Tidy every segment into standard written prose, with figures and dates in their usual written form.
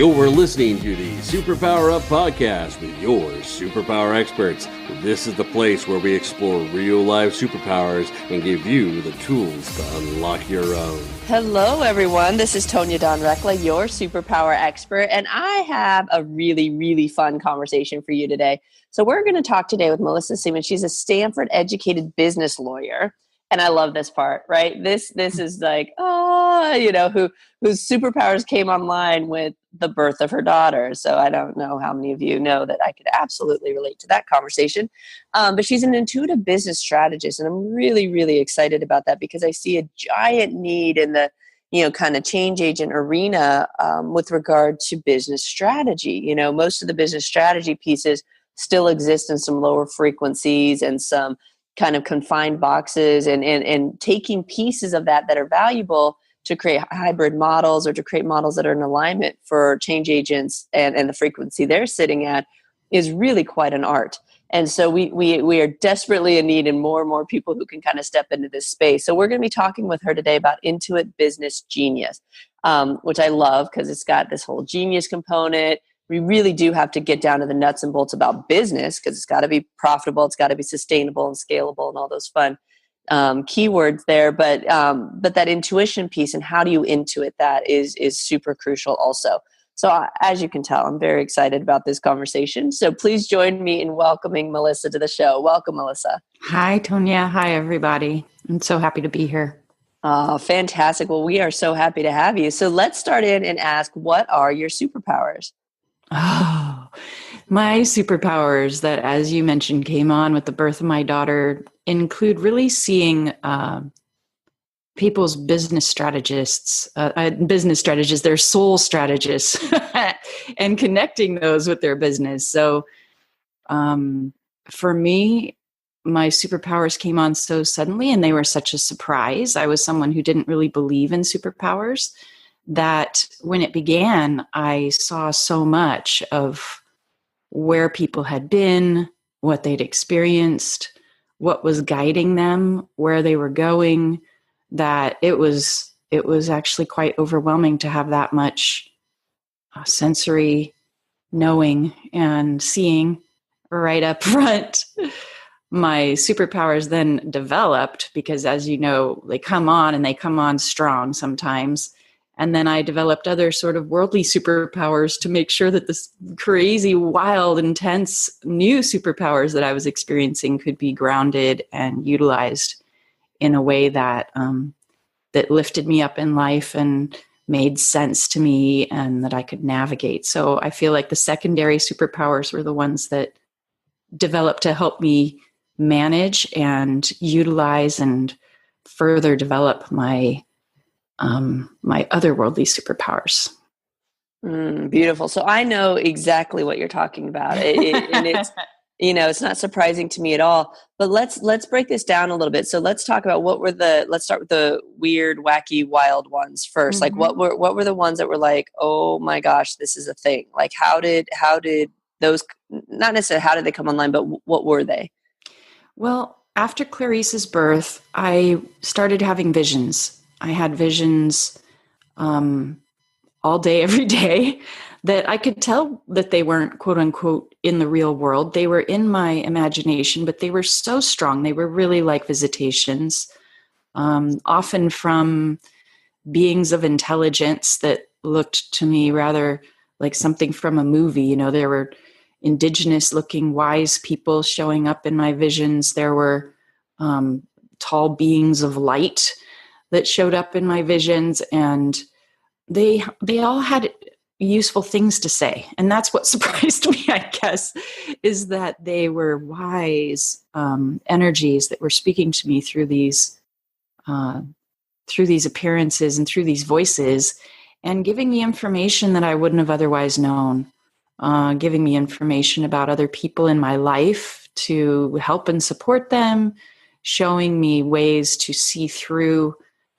You're listening to the Superpower Up Podcast with your superpower experts. This is the place where we explore real-life superpowers and give you the tools to unlock your own. Hello, everyone. This is Tonya Dawn Recla, your superpower expert, and I have a really, really fun conversation for you today. So we're going to talk today with Mellissa Seaman. She's a Stanford-educated business lawyer. And I love this part, right? This is like, whose superpowers came online with the birth of her daughter. So I don't know how many of you know that I could absolutely relate to that conversation. But she's an intuitive business strategist. And I'm really, really excited about that because I see a giant need in the, kind of change agent arena with regard to business strategy. Most of the business strategy pieces still exist in some lower frequencies and some kind of confined boxes and taking pieces of that are valuable to create hybrid models or to create models that are in alignment for change agents and the frequency they're sitting at is really quite an art. And so we are desperately in need and more people who can kind of step into this space. So we're going to be talking with her today about Intuit Business Genius, which I love because it's got this whole genius component. We really do have to get down to the nuts and bolts about business because it's got to be profitable, it's got to be sustainable and scalable and all those fun keywords there. But that intuition piece and how do you intuit that is super crucial also. So as you can tell, I'm very excited about this conversation. So please join me in welcoming Mellissa to the show. Welcome, Mellissa. Hi, Tonya. Hi, everybody. I'm so happy to be here. Oh, fantastic. Well, we are so happy to have you. So let's start in and ask, what are your superpowers? Oh, my superpowers that, as you mentioned, came on with the birth of my daughter include really seeing people's business strategists, their soul strategists, and connecting those with their business. So for me, my superpowers came on so suddenly and they were such a surprise. I was someone who didn't really believe in superpowers. That when it began, I saw so much of where people had been, what they'd experienced, what was guiding them, where they were going, that it was actually quite overwhelming to have that much sensory knowing and seeing right up front. My superpowers then developed because, as you know, they come on and they come on strong sometimes. And then I developed other sort of worldly superpowers to make sure that this crazy, wild, intense new superpowers that I was experiencing could be grounded and utilized in a way that that lifted me up in life and made sense to me and that I could navigate. So I feel like the secondary superpowers were the ones that developed to help me manage and utilize and further develop my otherworldly superpowers. Beautiful. So I know exactly what you're talking about. And it's, it's not surprising to me at all, but let's break this down a little bit. So let's talk about let's start with the weird, wacky, wild ones first. Mm-hmm. Like what were the ones that were like, oh my gosh, this is a thing? Like how did those, not necessarily how did they come online, but what were they? Well, after Clarice's birth, I started having visions. I had visions all day, every day, that I could tell that they weren't, quote unquote, in the real world. They were in my imagination, but they were so strong. They were really like visitations, often from beings of intelligence that looked to me rather like something from a movie. There were indigenous looking wise people showing up in my visions. There were tall beings of light that showed up in my visions, and they all had useful things to say. And that's what surprised me, I guess, is that they were wise energies that were speaking to me through these appearances and through these voices, and giving me information that I wouldn't have otherwise known, giving me information about other people in my life to help and support them, showing me ways to see through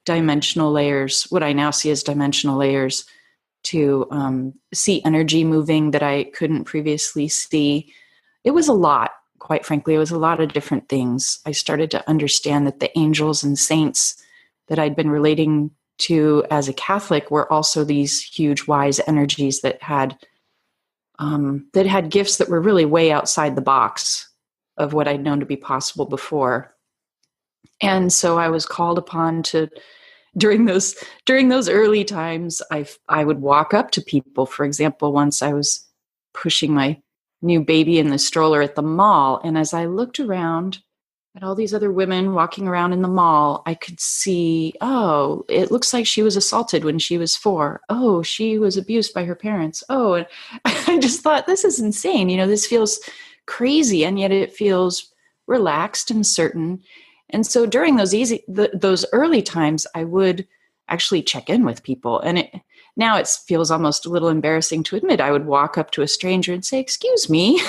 dimensional layers, what I now see as dimensional layers, to see energy moving that I couldn't previously see. It was a lot, quite frankly. It was a lot of different things. I started to understand that the angels and saints that I'd been relating to, as a Catholic, were also these huge wise energies that had gifts that were really way outside the box of what I'd known to be possible before. And so I was called upon to, during those early times, I would walk up to people. For example, once I was pushing my new baby in the stroller at the mall, and as I looked around at all these other women walking around in the mall, I could see, oh, it looks like she was assaulted when she was 4. Oh, she was abused by her parents. Oh, and I just thought, this is insane. This feels crazy, and yet it feels relaxed and certain. And so during those early times, I would actually check in with people. And now it feels almost a little embarrassing to admit. I would walk up to a stranger and say, "Excuse me,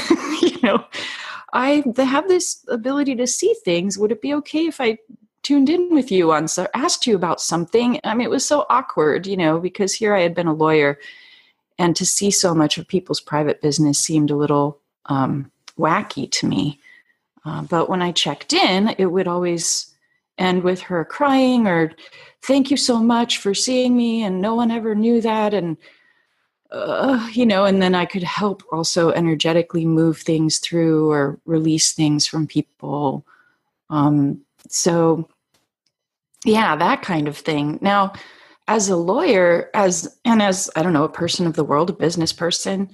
I have this ability to see things. Would it be okay if I tuned in with you asked you about something?" I mean, it was so awkward, because here I had been a lawyer, and to see so much of people's private business seemed a little wacky to me. But when I checked in, it would always end with her crying or, "Thank you so much for seeing me, and no one ever knew that." And and then I could help also energetically move things through or release things from people. So yeah, that kind of thing. Now, as a lawyer, as I don't know, a person of the world, a business person,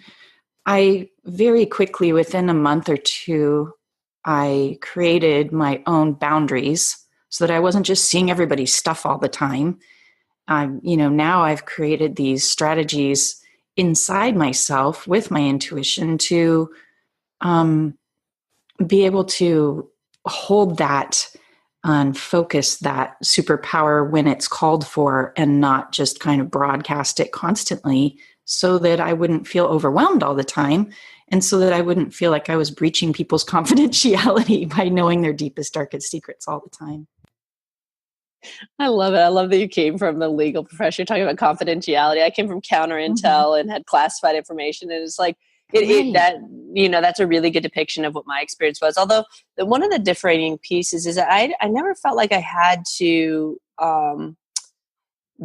I very quickly, within a month or two, I created my own boundaries so that I wasn't just seeing everybody's stuff all the time. Now I've created these strategies inside myself with my intuition to be able to hold that and focus that superpower when it's called for, and not just kind of broadcast it constantly, so that I wouldn't feel overwhelmed all the time, and so that I wouldn't feel like I was breaching people's confidentiality by knowing their deepest, darkest secrets all the time. I love it. I love that you came from the legal profession. You're talking about confidentiality. I came from counter intel and had classified information. And it's like, that's a really good depiction of what my experience was. Although one of the differentiating pieces is that I never felt like I had to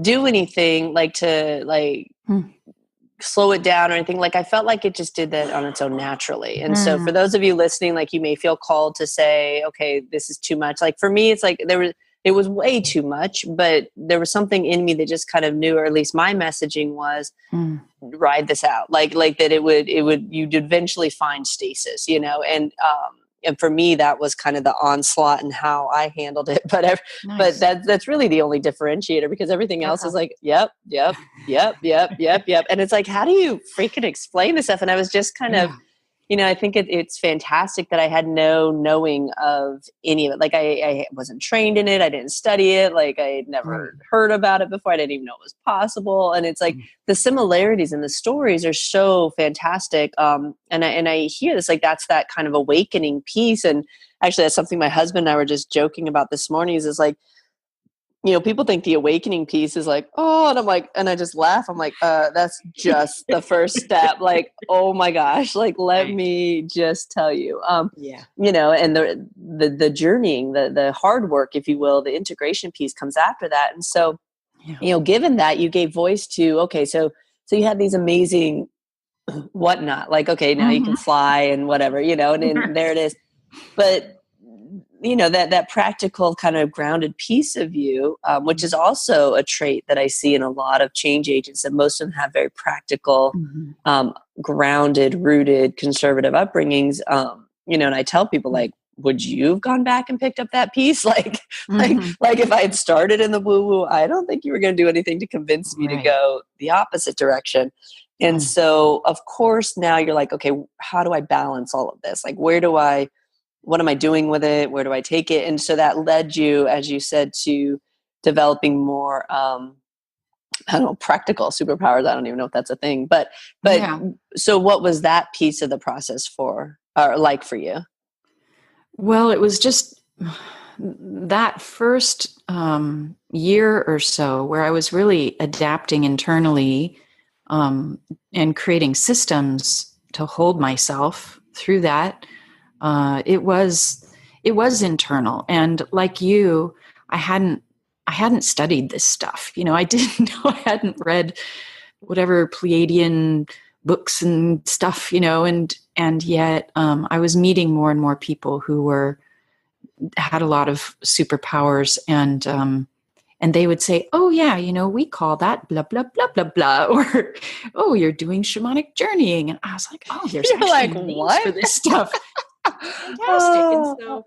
do anything slow it down or anything. Like, I felt like it just did that on its own naturally. And so for those of you listening, like, you may feel called to say, okay, this is too much. Like, for me, it's like it was way too much, but there was something in me that just kind of knew, or at least my messaging was, ride this out. Like that you'd eventually find stasis, and for me, that was kind of the onslaught and how I handled it. But that's really the only differentiator, because everything else is like, yep. And it's like, how do you freaking explain this stuff? And I was just kind of, I think it's fantastic that I had no knowing of any of it. Like, I wasn't trained in it. I didn't study it. Like, I had never heard about it before. I didn't even know it was possible. And it's like the similarities in the stories are so fantastic. And I hear this, like, that's that kind of awakening piece. And actually, that's something my husband and I were just joking about this morning, is like, people think the awakening piece is like, oh, and I'm like, and I just laugh. I'm like, that's just the first step. Like, oh my gosh, like, let me just tell you, and the journeying, the hard work, if you will, the integration piece comes after that. And so, given that you gave voice to, okay, so you had these amazing whatnot, like, okay, now you can fly and whatever, and there it is. But that practical kind of grounded piece of you, which is also a trait that I see in a lot of change agents, that most of them have very practical, grounded, rooted, conservative upbringings. And I tell people, like, would you have gone back and picked up that piece? Like if I had started in the woo-woo, I don't think you were going to do anything to convince me to go the opposite direction. And so, of course, now you're like, okay, how do I balance all of this? Like, what am I doing with it? Where do I take it? And so that led you, as you said, to developing more, practical superpowers. I don't even know if that's a thing, but so what was that piece of the process for you? Well, it was just that first year or so where I was really adapting internally and creating systems to hold myself through that. It was internal, and like you, I hadn't I hadn't studied this stuff. I didn't know, I hadn't read whatever Pleiadian books and stuff, and yet I was meeting more and more people who had a lot of superpowers, and they would say, oh yeah, we call that blah, blah, blah, blah, blah, or, oh, you're doing shamanic journeying. And I was like, oh, there's You're actually like, names what? for this stuff. Fantastic. And so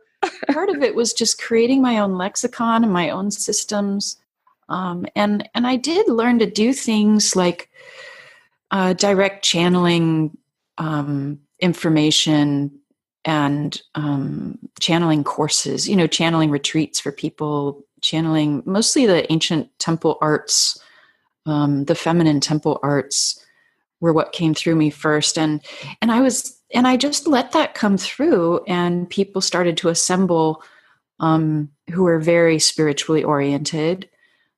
part of it was just creating my own lexicon and my own systems. And I did learn to do things like direct channeling information and channeling courses, channeling retreats for people, channeling mostly the ancient temple arts, the feminine temple arts were what came through me first. And I just let that come through, and people started to assemble who were very spiritually oriented.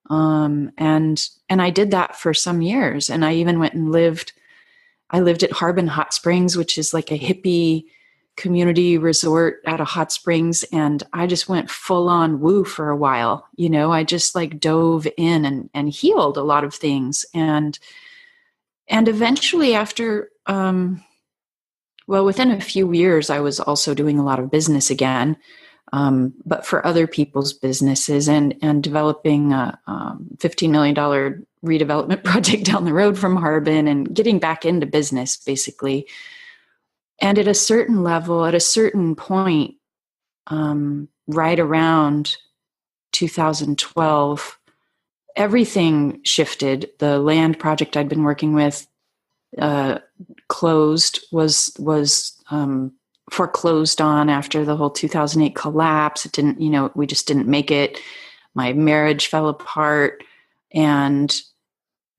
And I did that for some years. And I even went and lived at Harbin Hot Springs, which is like a hippie community resort out of Hot Springs. And I just went full on woo for a while. I just like dove in and healed a lot of things. And eventually after, within a few years, I was also doing a lot of business again, but for other people's businesses, and developing a $15 million redevelopment project down the road from Harbin, and getting back into business, basically. And at a certain level, at a certain point, right around 2012, everything shifted. The land project I'd been working with closed, was foreclosed on after the whole 2008 collapse. It didn't, we just didn't make it. My marriage fell apart, and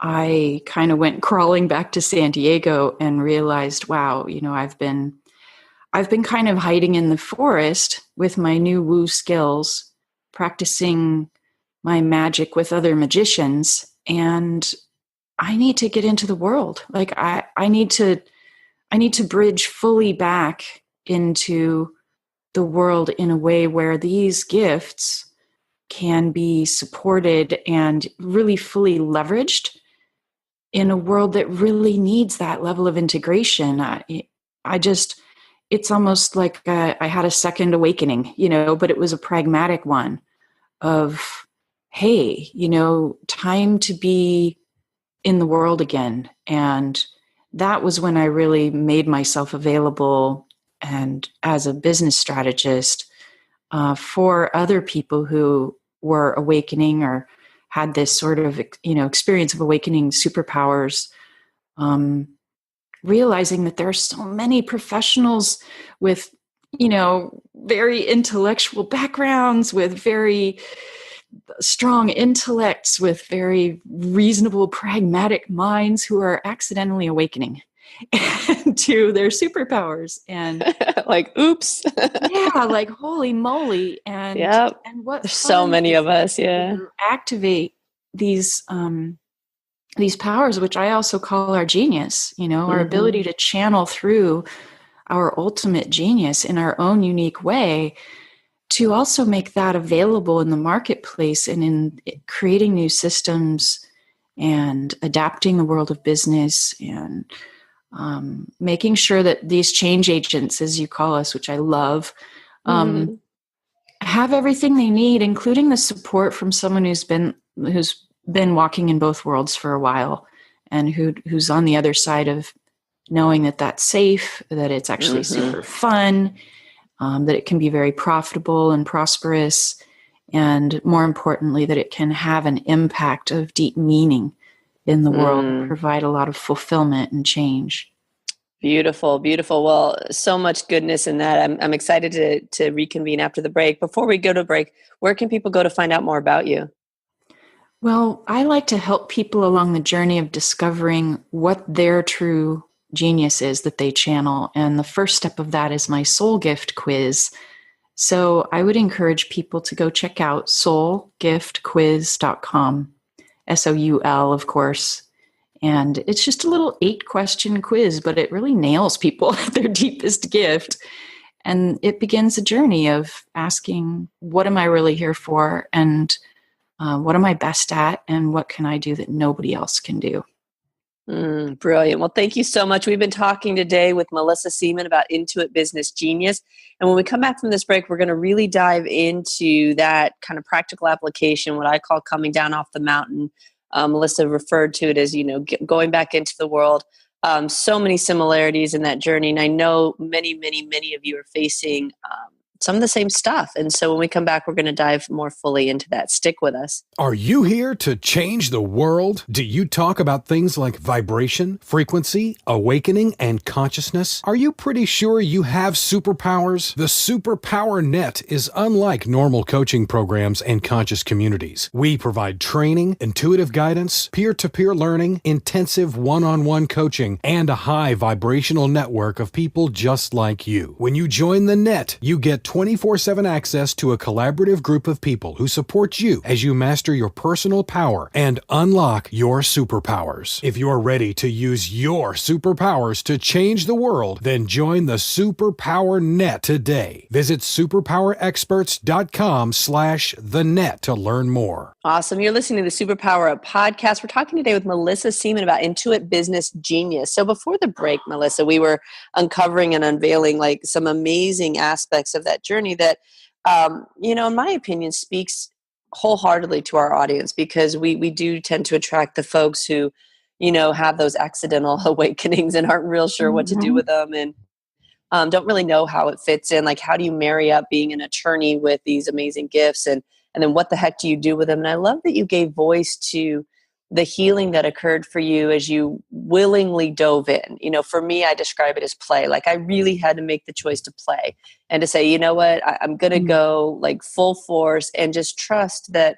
I kind of went crawling back to San Diego and realized, wow, I've been kind of hiding in the forest with my new woo skills, practicing my magic with other magicians, and I need to get into the world. Like I need to bridge fully back into the world in a way where these gifts can be supported and really fully leveraged in a world that really needs that level of integration. It's almost like I had a second awakening, but it was a pragmatic one of, hey, time to be in the world again. And that was when I really made myself available, and as a business strategist, for other people who were awakening or had this sort of, experience of awakening superpowers, realizing that there are so many professionals with, very intellectual backgrounds, with very strong intellects, with very reasonable, pragmatic minds, who are accidentally awakening to their superpowers. And like, oops. yeah, like, holy moly. And yep. And what there's so many of us, yeah, activate these powers, which I also call our genius, our ability to channel through our ultimate genius in our own unique way, to also make that available in the marketplace, and in creating new systems and adapting the world of business, and making sure that these change agents, as you call us, which I love, have everything they need, including the support from someone who's been walking in both worlds for a while, and who's on the other side of knowing that that's safe, that it's actually super fun, that it can be very profitable and prosperous, and more importantly, that it can have an impact of deep meaning in the world, and provide a lot of fulfillment and change. Beautiful, beautiful. Well, so much goodness in that. I'm excited to reconvene after the break. Before we go to break, where can people go to find out more about you? Well, I like to help people along the journey of discovering what their true genius is that they channel. And the first step of that is my soul gift quiz. So I would encourage people to go check out soulgiftquiz.com, SOUL, of course. And it's just a little 8-question quiz, but it really nails people at their deepest gift. And it begins a journey of asking, what am I really here for? And What am I best at, and what can I do that nobody else can do? Brilliant. Well, thank you so much. We've been talking today with Mellissa Seaman about Intuit Business Genius. And when we come back from this break, we're going to really dive into that kind of practical application, what I call coming down off the mountain. Mellissa referred to it as, going back into the world. So many similarities in that journey. And I know many, many, many of you are facing some of the same stuff. And so when we come back, we're going to dive more fully into that. Stick with us. Are you here to change the world? Do you talk about things like vibration, frequency, awakening, and consciousness? Are you pretty sure you have superpowers? The Superpower Net is unlike normal coaching programs and conscious communities. We provide training, intuitive guidance, peer-to-peer learning, intensive one-on-one coaching, and a high vibrational network of people just like you. When you join the net, you get 24/7 access to a collaborative group of people who support you as you master your personal power and unlock your superpowers. If you're ready to use your superpowers to change the world, then join the Superpower Net today. Visit superpowerexperts.com/thenet to learn more. Awesome. You're listening to the Superpower Up podcast. We're talking today with Mellissa Seaman about Intuit Business Genius. So before the break, Mellissa, we were uncovering and unveiling some amazing aspects of that journey that, in my opinion, speaks wholeheartedly to our audience, because we do tend to attract the folks who, have those accidental awakenings and aren't real sure what to do with them, and don't really know how it fits in. Like, how do you marry up being an attorney with these amazing gifts, and then what the heck do you do with them? And I love that you gave voice to the healing that occurred for you as you willingly dove in. For me, I describe it as play. Like, I really had to make the choice to play and to say, you know what, I'm going to go full force and just trust that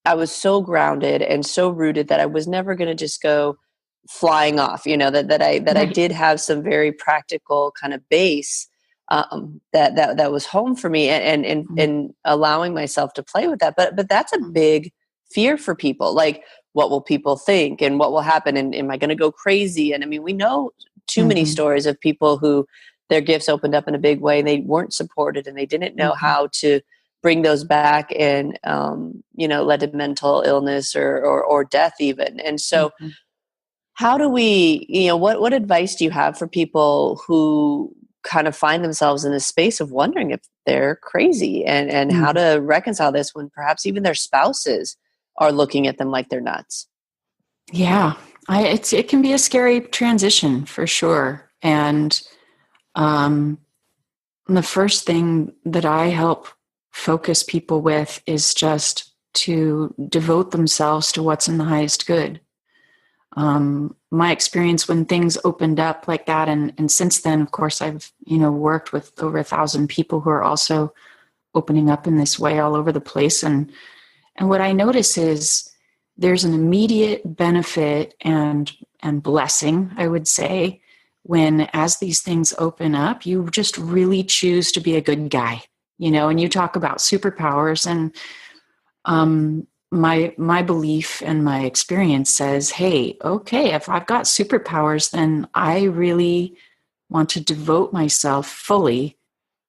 I was so grounded and so rooted that I was never going to just go flying off, that I did have some very practical kind of base that was home for me, and allowing myself to play with that. But that's a big fear for people. Like, what will people think, and what will happen? And am I going to go crazy? And I mean, we know too many stories of people who their gifts opened up in a big way and they weren't supported, and they didn't know how to bring those back, and, led to mental illness or death even. And so how do we, what advice do you have for people who kind of find themselves in this space of wondering if they're crazy, and how to reconcile this when perhaps even their spouses are looking at them like they're nuts? Yeah, it can be a scary transition for sure. And the first thing that I help focus people with is just to devote themselves to what's in the highest good. My experience when things opened up like that, and since then, of course, I've worked with over 1,000 people who are also opening up in this way all over the place, and what I notice is there's an immediate benefit and blessing, I would say, when as these things open up, you just really choose to be a good guy, and you talk about superpowers, and my belief and my experience says, hey, okay, if I've got superpowers, then I really want to devote myself fully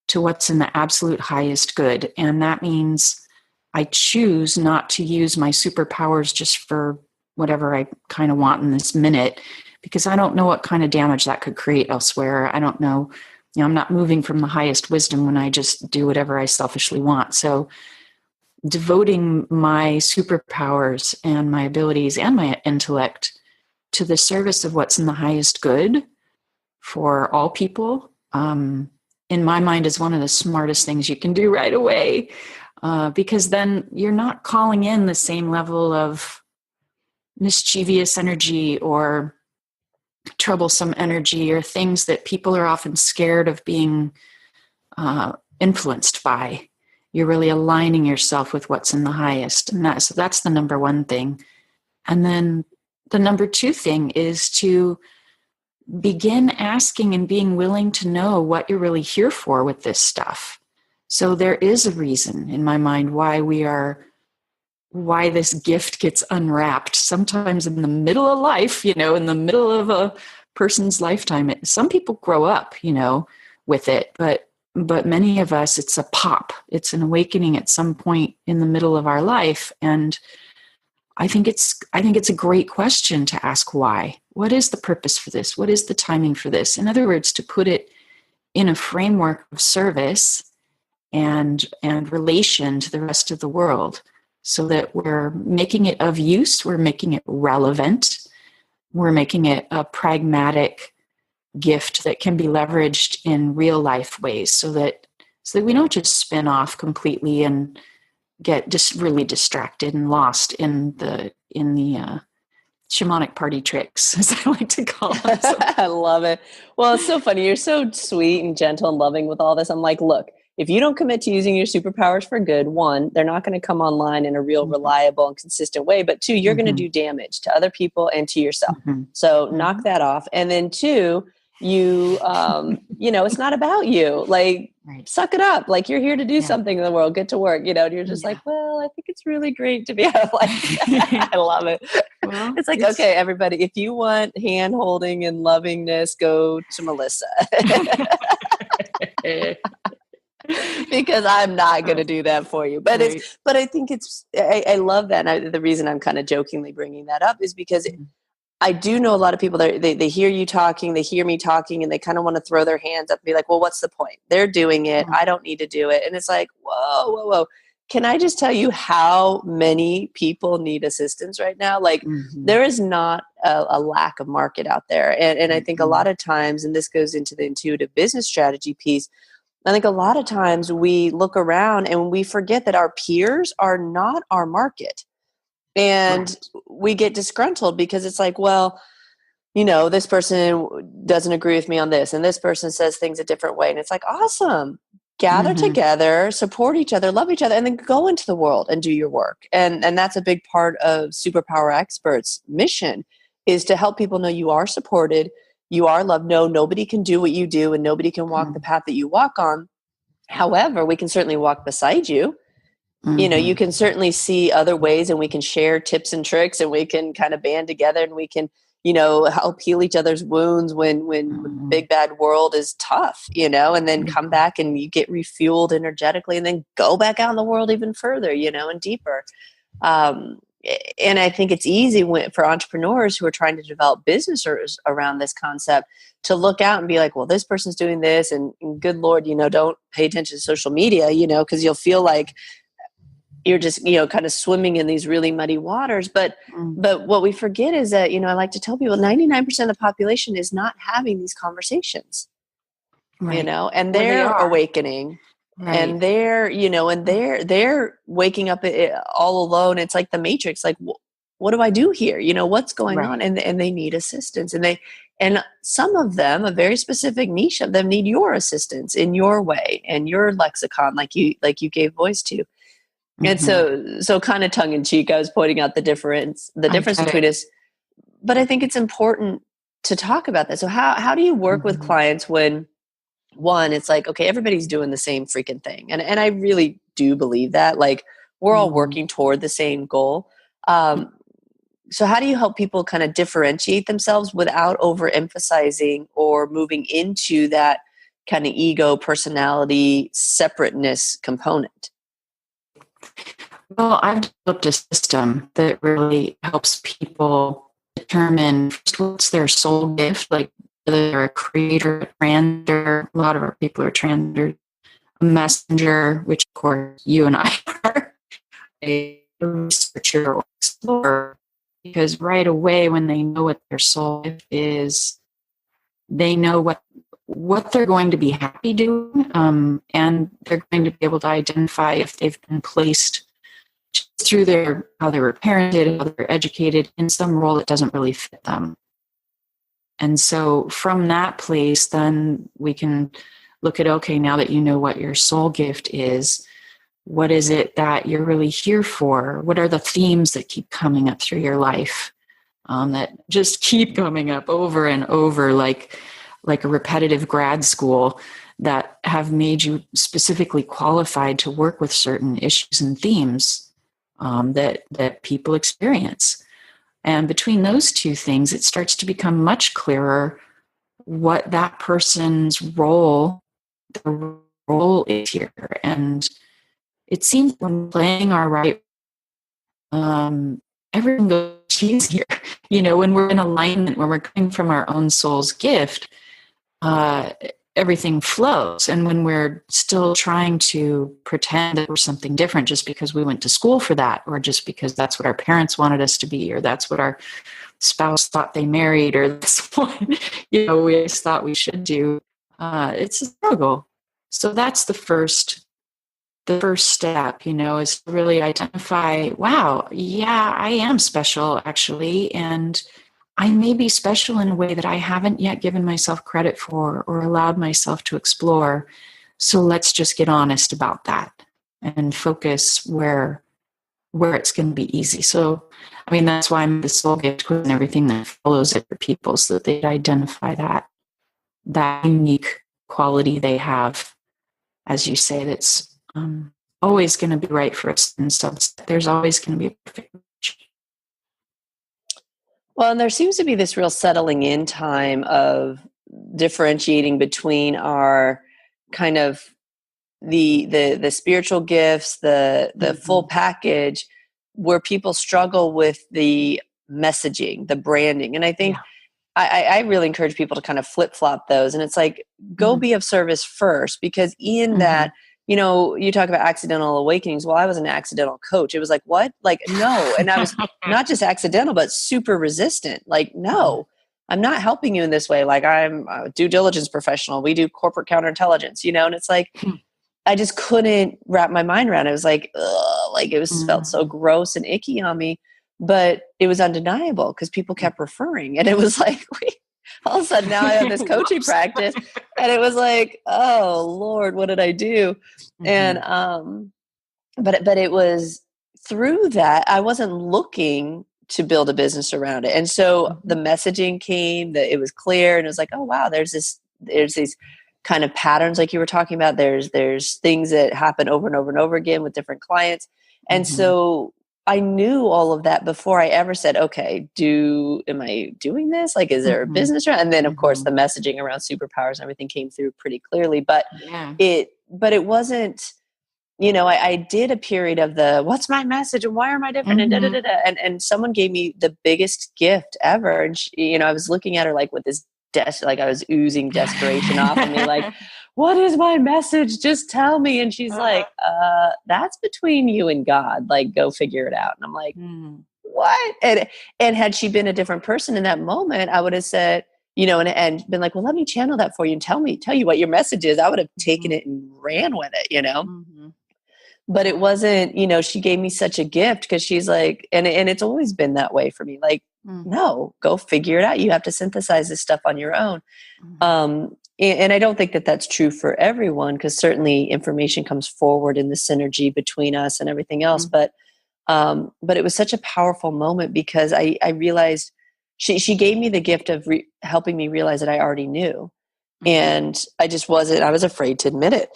to what's in the absolute highest good. And that means I choose not to use my superpowers just for whatever I kind of want in this minute, because I don't know what kind of damage that could create elsewhere. I don't know, I'm not moving from the highest wisdom when I just do whatever I selfishly want. So devoting my superpowers and my abilities and my intellect to the service of what's in the highest good for all people, in my mind, is one of the smartest things you can do right away. Because then you're not calling in the same level of mischievous energy or troublesome energy or things that people are often scared of being influenced by. You're really aligning yourself with what's in the highest. And so that's the number one thing. And then the number two thing is to begin asking and being willing to know what you're really here for with this stuff. So there is a reason in my mind why this gift gets unwrapped. Sometimes in the middle of life, in the middle of a person's lifetime. Some people grow up, with it, but but many of us, it's a pop. It's an awakening at some point in the middle of our life. And I think it's a great question to ask why. What is the purpose for this? What is the timing for this? In other words, to put it in a framework of service and relation to the rest of the world, so that we're making it of use, we're making it relevant, we're making it a pragmatic gift that can be leveraged in real life ways, so that we don't just spin off completely and get just really distracted and lost in the shamanic party tricks, as I like to call it. I love it. Well, it's so funny. You're so sweet and gentle and loving with all this. I'm like, look, if you don't commit to using your superpowers for good, one, they're not going to come online in a real reliable and consistent way. But two, you're going to do damage to other people and to yourself. So knock that off. And then two, you, it's not about you. Like, suck it up. Like, you're here to do something in the world. Get to work. And you're just like, well, I think it's really great to be out of life. I love it. Well, it's like, okay, everybody, if you want hand holding and lovingness, go to Mellissa. Because I'm not going to do that for you. But I think I love that. And the reason I'm kind of jokingly bringing that up is because I do know a lot of people that they hear you talking, they hear me talking, and they kind of want to throw their hands up and be like, well, what's the point? They're doing it. I don't need to do it. And it's like, whoa. Can I just tell you how many people need assistance right now? Like, there is not a lack of market out there. And I think a lot of times, and this goes into the intuitive business strategy piece, I think a lot of times we look around and we forget that our peers are not our market. And we get disgruntled because it's like, well, this person doesn't agree with me on this, and this person says things a different way. And it's like, awesome. Gather together, support each other, love each other, and then go into the world and do your work. And that's a big part of Superpower Experts' mission, is to help people know you are supported, you are loved. No, nobody can do what you do, and nobody can walk the path that you walk on. However, we can certainly walk beside you. You can certainly see other ways, and we can share tips and tricks, and we can kind of band together, and we can, help heal each other's wounds when big bad world is tough, and then come back and you get refueled energetically, and then go back out in the world even further, and deeper. And I think it's easy for entrepreneurs who are trying to develop businesses around this concept to look out and be like, well, this person's doing this, and good Lord, don't pay attention to social media, because you'll feel like you're just, kind of swimming in these really muddy waters. But what we forget is that, I like to tell people 99% of the population is not having these conversations, and they're awakening. Right. And they're waking up all alone. It's like the Matrix. Like, what do I do here? What's going on? And they need assistance. And some of them, a very specific niche of them, need your assistance in your way and your lexicon, like you gave voice to. And so kind of tongue in cheek, I was pointing out the difference between us. But I think it's important to talk about that. So how do you work with clients when, one, it's like, okay, everybody's doing the same freaking thing. And I really do believe that. Like, we're all working toward the same goal. So how do you help people kind of differentiate themselves without overemphasizing or moving into that kind of ego, personality, separateness component? Well, I've developed a system that really helps people determine what's their soul gift, like whether they're a creator, a translator. A lot of our people are translators, a messenger, which of course you and I are, a researcher or explorer, because right away when they know what their soul gift is, they know what they're going to be happy doing, and they're going to be able to identify if they've been placed through how they were parented, how they're educated in some role that doesn't really fit them. And so from that place, then we can look at, okay, now that you know what your soul gift is, what is it that you're really here for? What are the themes that keep coming up through your life, that just keep coming up over and over, like a repetitive grad school, that have made you specifically qualified to work with certain issues and themes that people experience. And between those two things, it starts to become much clearer what that person's role, the role is here. And it seems when we're playing our right, everything goes easier. When we're in alignment, when we're coming from our own soul's gift, everything flows. And when we're still trying to pretend that we're something different just because we went to school for that, or just because that's what our parents wanted us to be, or that's what our spouse thought they married, or that's what we always thought we should do, it's a struggle. So that's the first step, is to really identify, wow, yeah, I am special actually. And I may be special in a way that I haven't yet given myself credit for or allowed myself to explore. So let's just get honest about that and focus where it's going to be easy. So, that's why I'm the soul gift quiz and everything that follows it for people, so that they identify that unique quality they have, as you say, that's always going to be right for us. And so there's always going to be a perfect match. Well, and there seems to be this real settling in time of differentiating between our kind of the spiritual gifts, the full package, where people struggle with the messaging, the branding. And I think I really encourage people to kind of flip-flop those. And it's like, go be of service first, because in that, you talk about accidental awakenings. Well, I was an accidental coach. It was like, what? Like, no. And I was not just accidental, but super resistant. Like, no, I'm not helping you in this way. Like, I'm a due diligence professional. We do corporate counterintelligence, and it's like, I just couldn't wrap my mind around it. It was like, ugh, like it was felt so gross and icky on me, but it was undeniable because people kept referring, and it was like, wait, all of a sudden now I have this coaching practice, and it was like, oh Lord, what did I do? And, but it was through that, I wasn't looking to build a business around it. And so the messaging came, that it was clear, and it was like, oh wow, there's these kind of patterns like you were talking about. There's things that happen over and over and over again with different clients. And so I knew all of that before I ever said, okay, am I doing this? Like, is there a business around? And then of course the messaging around superpowers and everything came through pretty clearly, but it wasn't, I did a period of what's my message and why am I different? And and someone gave me the biggest gift ever. And she, I was looking at her like with this like I was oozing desperation off of me, like, what is my message? Just tell me. And she's like, that's between you and God. Like, go figure it out. And I'm like, what? And had she been a different person in that moment, I would have said, and been like, well, let me channel that for you and tell you what your message is. I would have taken it and ran with it, But it wasn't, she gave me such a gift, because she's like, and it's always been that way for me. Like, no, go figure it out. You have to synthesize this stuff on your own. And I don't think that that's true for everyone, because certainly information comes forward in the synergy between us and everything else. But it was such a powerful moment, because I realized she gave me the gift of helping me realize that I already knew. And I was afraid to admit it.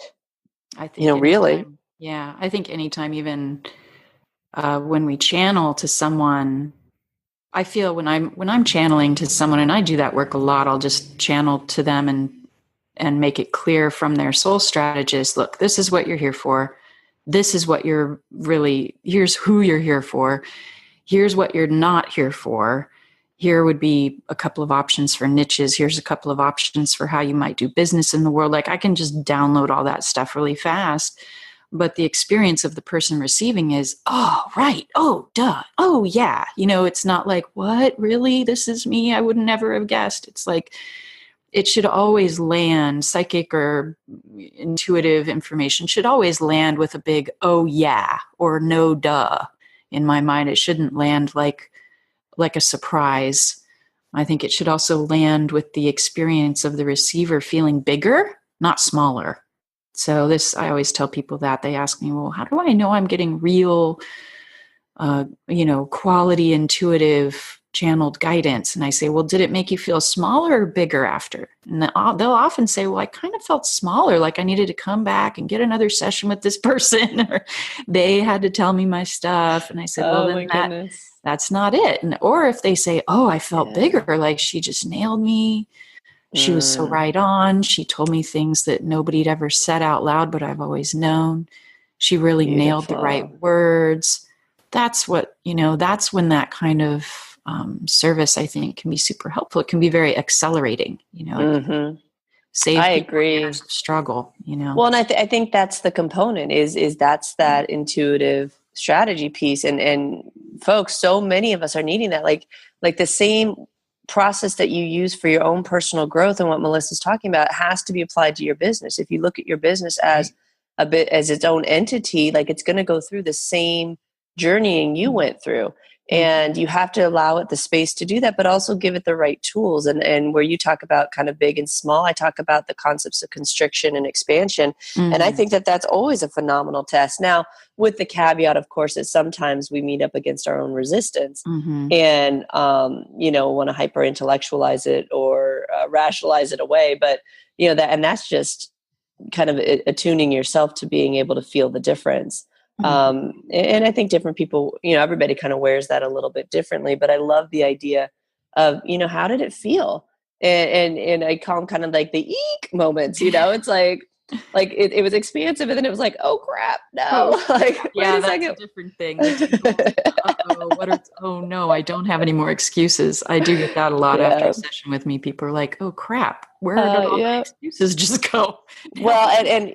I think, really. Yeah. I think anytime, even when we channel to someone, I feel when I'm channeling to someone, and I do that work a lot, I'll just channel to them and make it clear from their soul strategist, look, this is what you're here for. This is what here's who you're here for. Here's what you're not here for. Here would be a couple of options for niches. Here's a couple of options for how you might do business in the world. Like, I can just download all that stuff really fast. But the experience of the person receiving is, oh, right. Oh, duh. Oh, yeah. It's not like, what? Really? This is me? I would never have guessed. It's like, it should always land, psychic or intuitive information should always land with a big, oh, yeah, or no, duh. In my mind, it shouldn't land like a surprise. I think it should also land with the experience of the receiver feeling bigger, not smaller. So I always tell people that. They ask me, well, how do I know I'm getting real, quality, intuitive, channeled guidance? And I say, well, did it make you feel smaller or bigger after? And they'll often say, well, I kind of felt smaller, like I needed to come back and get another session with this person, or they had to tell me my stuff. And I said, well, then that's not it. Or if they say, oh, I felt bigger, like she just nailed me. She was so right on. She told me things that nobody had ever said out loud, but I've always known. She really nailed the right words. That's what, that's when that kind of service, I think, can be super helpful. It can be very accelerating, save I people agree. years of struggle, Well, and I think that's the component is that's that intuitive strategy piece. And folks, so many of us are needing that. Like the same process that you use for your own personal growth and what Melissa's talking about has to be applied to your business. If you look at your business as a bit as its own entity, like it's going to go through the same journeying you went through. And you have to allow it the space to do that, but also give it the right tools. And where you talk about kind of big and small, I talk about the concepts of constriction and expansion. And I think that that's always a phenomenal test. Now, with the caveat, of course, that sometimes we meet up against our own resistance and, want to hyper intellectualize it or rationalize it away. But, that's just kind of attuning yourself to being able to feel the difference. And I think different people, everybody kind of wears that a little bit differently, but I love the idea of, how did it feel? And I call them kind of like the eek moments, it's like it was expansive and then it was like, oh crap, no. That's a different thing. Oh no, I don't have any more excuses. I do get that a lot after a session with me. People are like, oh crap, where did all my excuses just go? Well, and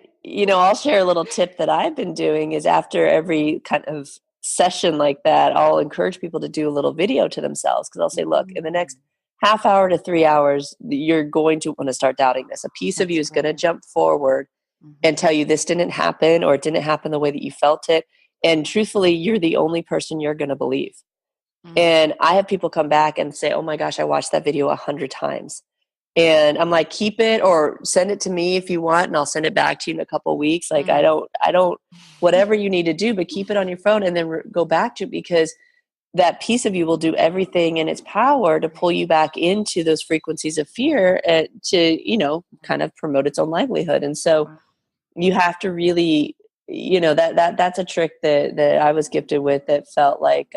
I'll share a little tip that I've been doing is after every kind of session like that, I'll encourage people to do a little video to themselves because I'll say, look, in the next half hour to 3 hours, you're going to want to start doubting this. A piece of you is going to jump forward and tell you this didn't happen or it didn't happen the way that you felt it. And truthfully, you're the only person you're going to believe. And I have people come back and say, oh my gosh, I watched that video 100 times. And I'm like, keep it or send it to me if you want, and I'll send it back to you in a couple of weeks. Like, I don't, whatever you need to do, but keep it on your phone and then go back to it because that piece of you will do everything in its power to pull you back into those frequencies of fear to, kind of promote its own livelihood. And so you have to really, that's a trick that I was gifted with that felt like,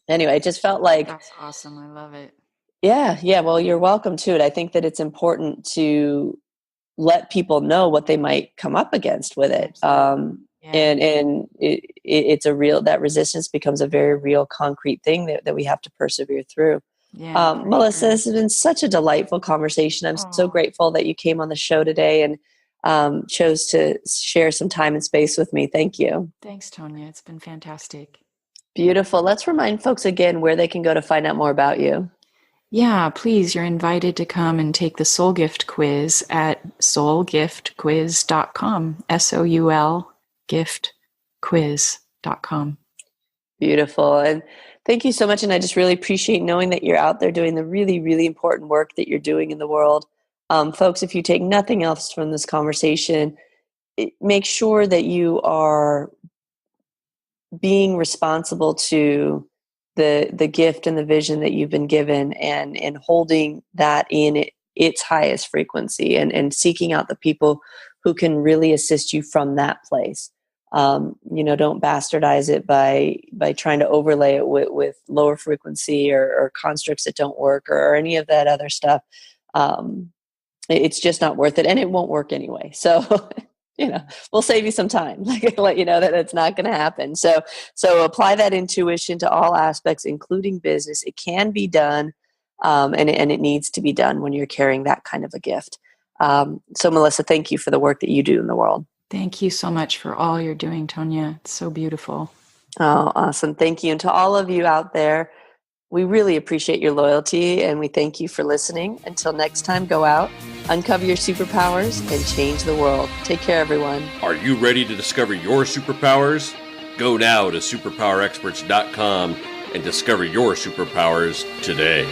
anyway, it just felt like. That's awesome. I love it. Yeah. Well, you're welcome to it. I think that it's important to let people know what they might come up against with it. And it's a real, that resistance becomes a very real concrete thing that we have to persevere through. Melissa, this has been such a delightful conversation. I'm so grateful that you came on the show today and chose to share some time and space with me. Thank you. Thanks, Tonya. It's been fantastic. Beautiful. Let's remind folks again where they can go to find out more about you. Yeah, please, you're invited to come and take the Soul Gift Quiz at soulgiftquiz.com, SOUL giftquiz.com. Beautiful. And thank you so much. And I just really appreciate knowing that you're out there doing the really, really important work that you're doing in the world. Folks, if you take nothing else from this conversation, make sure that you are being responsible to the gift and the vision that you've been given and holding that in its highest frequency and seeking out the people who can really assist you from that place. Don't bastardize it by trying to overlay it with lower frequency or constructs that don't work or any of that other stuff. It's just not worth it and it won't work anyway. So we'll save you some time. Like let you know that it's not going to happen. So apply that intuition to all aspects, including business. It can be done, and it needs to be done when you're carrying that kind of a gift. So Melissa, thank you for the work that you do in the world. Thank you so much for all you're doing, Tonya. It's so beautiful. Oh, awesome. Thank you. And to all of you out there, we really appreciate your loyalty and we thank you for listening. Until next time, go out, uncover your superpowers, and change the world. Take care, everyone. Are you ready to discover your superpowers? Go now to superpowerexperts.com and discover your superpowers today.